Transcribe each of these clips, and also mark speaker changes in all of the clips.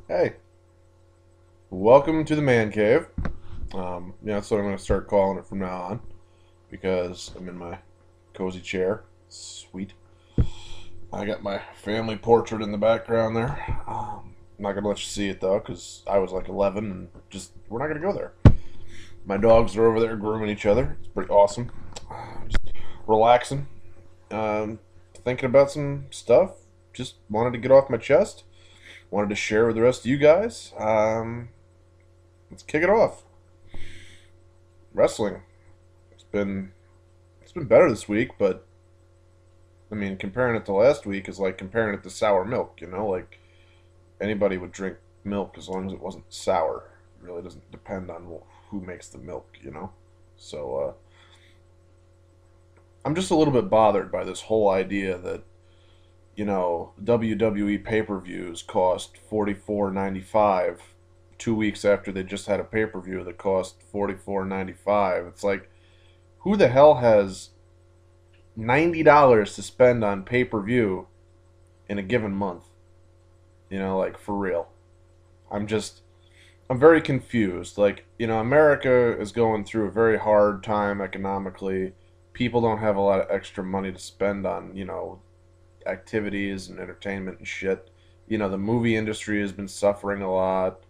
Speaker 1: Hey, welcome to the man cave. Yeah, that's what I'm going to start calling it from now on because I'm in my cozy chair. Sweet. I got my family portrait in the background there. I'm not going to let you see it though because I was like 11 and just we're not going to go there. My dogs are over there grooming each other. It's pretty awesome. Just relaxing. Um, Thinking about some stuff. Just wanted to get off my chest. Wanted to share with the rest of you guys. Let's kick it off. Wrestling. It's been it's been better this week, but I mean, comparing it to last week is like comparing it to sour milk. Like anybody would drink milk as long as it wasn't sour. It really doesn't depend on who makes the milk. So I'm just a little bit bothered by this whole idea that WWE pay-per-views cost $44.95 2 weeks after they just had a pay-per-view that cost $44.95. It's like, who the hell has $90 to spend on pay-per-view in a given month? Like for real. I'm just I'm very confused. Like, America is going through a very hard time economically. People don't have a lot of extra money to spend on, activities and entertainment and shit. The movie industry has been suffering a lot.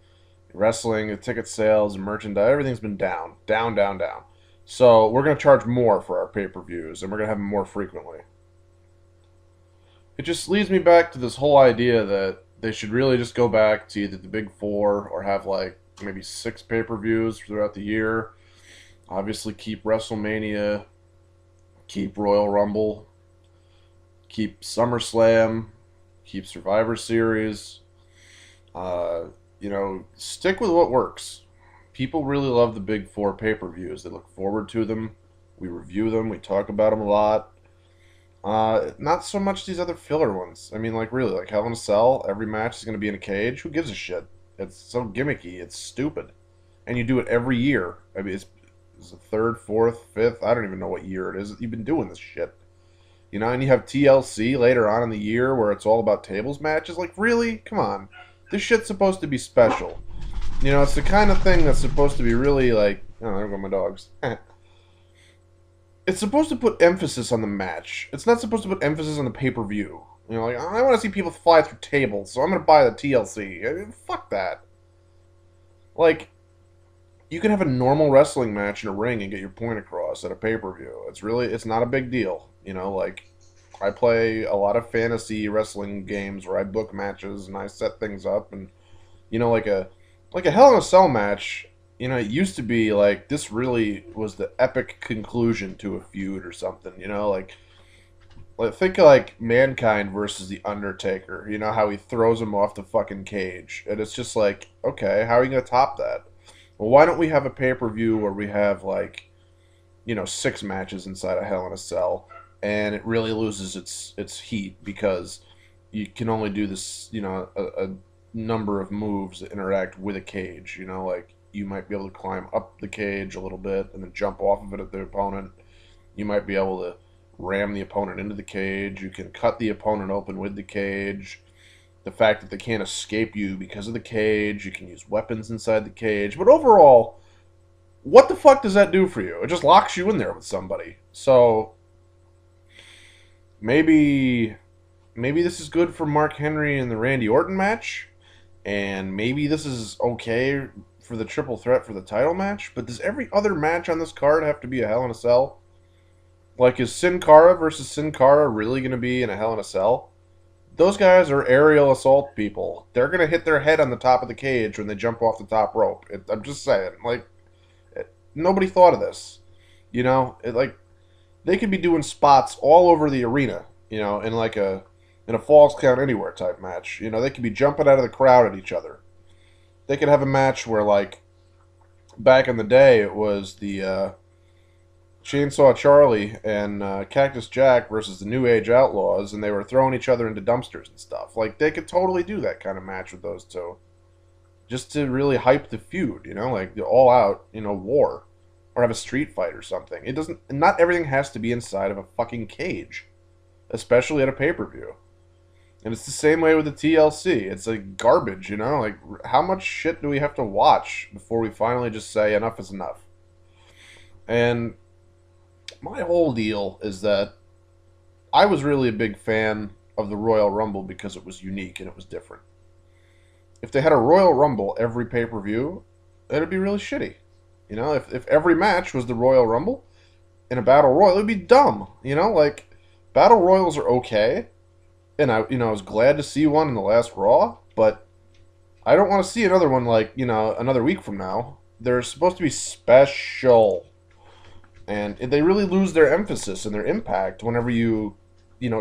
Speaker 1: Wrestling, the ticket sales, and merchandise, everything's been down, down, down, down. So we're going to charge more for our pay-per-views, and we're going to have them more frequently. It just leads me back to this whole idea that they should really just go back to either the big four or have like maybe six pay-per-views throughout the year. Obviously, keep WrestleMania, keep Royal Rumble, keep SummerSlam, keep Survivor Series. Stick with what works. People really love the big four pay-per-views. They look forward to them. We review them. We talk about them a lot. Not so much these other filler ones. I mean, like really, like Hell in a Cell. Every match is going to be in a cage. Who gives a shit? It's so gimmicky. It's stupid, and you do it every year. I mean, it's the third, fourth, fifth. I don't even know what year it is. You've been doing this shit. And you have TLC later on in the year where it's all about tables matches. Like, really? Come on. This shit's supposed to be special. It's the kind of thing that's supposed to be really like. Oh, there go my dogs. It's supposed to put emphasis on the match. It's not supposed to put emphasis on the pay per view. Like, I want to see people fly through tables, so I'm going to buy the TLC. I mean, fuck that. Like, you can have a normal wrestling match in a ring and get your point across at a pay per view. It's not a big deal. Like, I play a lot of fantasy wrestling games where I book matches and I set things up, and like a Hell in a Cell match. It used to be like this really was the epic conclusion to a feud or something. Like think of like Mankind versus the Undertaker. You know how he throws him off the fucking cage, and it's just like, okay, how are you gonna top that? Well, why don't we have a pay per view where we have like, six matches inside a Hell in a Cell, and it really loses its heat because you can only do this, a number of moves that interact with a cage. Like you might be able to climb up the cage a little bit and then jump off of it at the opponent. You might be able to ram the opponent into the cage. You can cut the opponent open with the cage. The fact that they can't escape you because of the cage. You can use weapons inside the cage. But overall, what the fuck does that do for you? It just locks you in there with somebody. So maybe this is good for Mark Henry in the Randy Orton match, and maybe this is okay for the triple threat for the title match. But does every other match on this card have to be a Hell in a Cell? Like, is Sin Cara versus Sin Cara really going to be in a Hell in a Cell? Those guys are aerial assault people. They're going to hit their head on the top of the cage when they jump off the top rope. I'm just saying, like, nobody thought of this. Like, they could be doing spots all over the arena, in like a Falls Count Anywhere type match. They could be jumping out of the crowd at each other. They could have a match where, like, back in the day, it was the Chainsaw Charlie and Cactus Jack versus the New Age Outlaws, and they were throwing each other into dumpsters and stuff. Like, they could totally do that kind of match with those two. Just to really hype the feud, like the all out, war. Or have a street fight or something. It doesn't, not everything has to be inside of a fucking cage. Especially at a pay per view. And it's the same way with the TLC. It's like garbage, you know? Like, how much shit do we have to watch before we finally just say enough is enough? And my whole deal is that I was really a big fan of the Royal Rumble because it was unique and it was different. If they had a Royal Rumble every pay per view, it'd be really shitty. You know, if every match was the Royal Rumble in a Battle Royal, it'd be dumb. You know, like, Battle Royals are okay, and I was glad to see one in the last Raw, but I don't want to see another one like, another week from now. They're supposed to be special. And they really lose their emphasis and their impact whenever you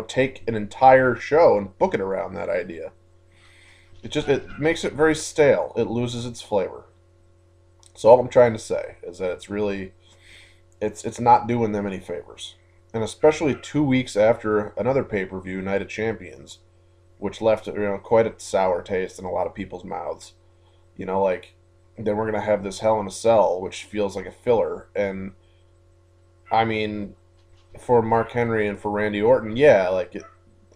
Speaker 1: take an entire show and book it around that idea. It makes it very stale. It loses its flavor. So all I'm trying to say is that it's not doing them any favors. And especially 2 weeks after another pay-per-view, Night of Champions, which left quite a sour taste in a lot of people's mouths. Like, then we're gonna have this Hell in a Cell, which feels like a filler. And I mean, for Mark Henry and for Randy Orton, yeah,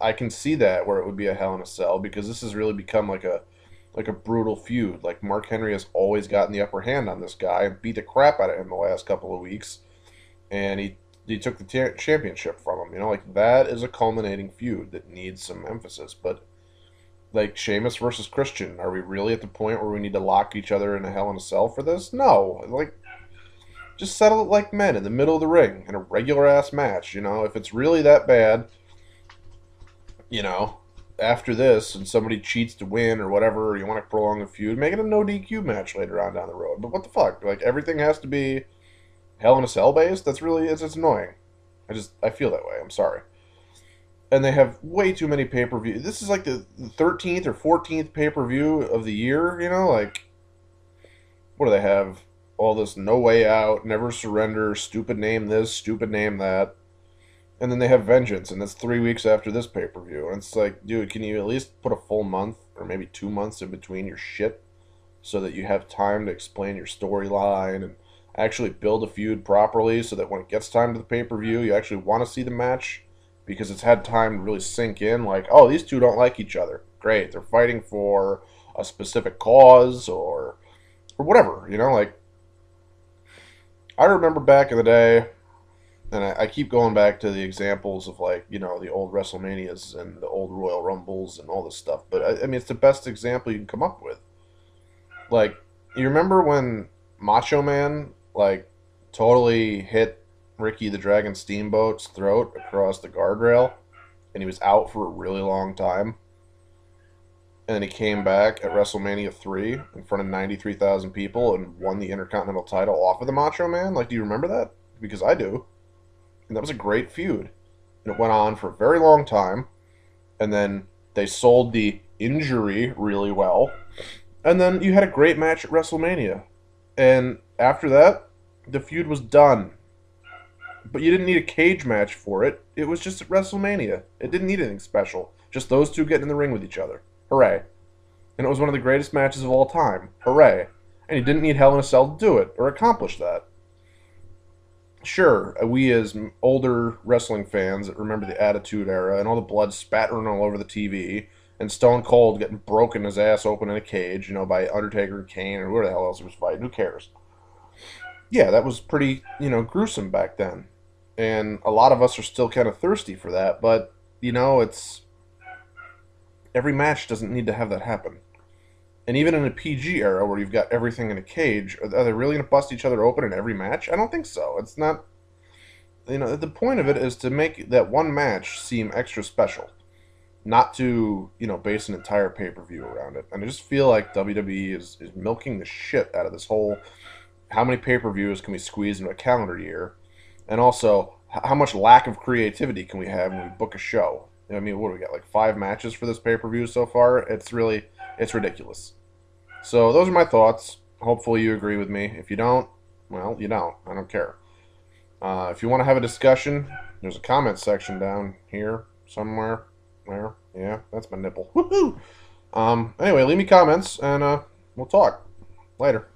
Speaker 1: I can see that where it would be a Hell in a Cell, because this has really become like a brutal feud. Like, Mark Henry has always gotten the upper hand on this guy and beat the crap out of him the last couple of weeks, and he took the championship from him. Like, that is a culminating feud that needs some emphasis. But like Sheamus versus Christian, are we really at the point where we need to lock each other in a Hell in a Cell for this? No. Like, just settle it like men in the middle of the ring in a regular ass match. If it's really that bad, you know, after this and somebody cheats to win or whatever, or you want to prolong a feud, make it a no DQ match later on down the road. But what the fuck? Like, everything has to be Hell in a Cell based? It's annoying. I feel that way. I'm sorry. And they have way too many pay-per-view. This is like the 13th or 14th pay-per-view of the year, like, what do they have? All this No Way Out, Never Surrender, stupid name this, stupid name that. And then they have Vengeance, and that's 3 weeks after this pay-per-view. And it's like, dude, can you at least put a full month or maybe 2 months in between your shit so that you have time to explain your storyline and actually build a feud properly, so that when it gets time to the pay-per-view, you actually want to see the match because it's had time to really sink in. Like, oh, these two don't like each other. Great. They're fighting for a specific cause or whatever, like, I remember back in the day, and I keep going back to the examples of, like, the old WrestleManias and the old Royal Rumbles and all this stuff. But I mean, it's the best example you can come up with. Like, you remember when Macho Man, like, totally hit Ricky the Dragon Steamboat's throat across the guardrail, and he was out for a really long time? And then he came back at WrestleMania 3 in front of 93,000 people and won the Intercontinental title off of the Macho Man? Like, do you remember that? Because I do. And that was a great feud. And it went on for a very long time. And then they sold the injury really well. And then you had a great match at WrestleMania. And after that, the feud was done. But you didn't need a cage match for it. It was just at WrestleMania. It didn't need anything special. Just those two getting in the ring with each other. Hooray. And it was one of the greatest matches of all time. Hooray. And you didn't need Hell in a Cell to do it, or accomplish that. Sure, we as older wrestling fans that remember the Attitude Era and all the blood spattering all over the TV, and Stone Cold getting broken his ass open in a cage, by Undertaker and Kane, or whoever the hell else he was fighting, who cares? Yeah, that was pretty, gruesome back then. And a lot of us are still kind of thirsty for that, but, it's... Every match doesn't need to have that happen. And even in a PG era where you've got everything in a cage, are they really going to bust each other open in every match? I don't think so. It's not... the point of it is to make that one match seem extra special. Not to, base an entire pay-per-view around it. And I just feel like WWE is milking the shit out of this whole... How many pay-per-views can we squeeze into a calendar year? And also, how much lack of creativity can we have when we book a show? I mean, what do we got? Like 5 matches for this pay-per-view so far? It's ridiculous. So those are my thoughts. Hopefully you agree with me. If you don't, well, you don't. I don't care. If you want to have a discussion, there's a comment section down here somewhere. There. Yeah, that's my nipple. Woohoo! Anyway, leave me comments, and we'll talk. Later.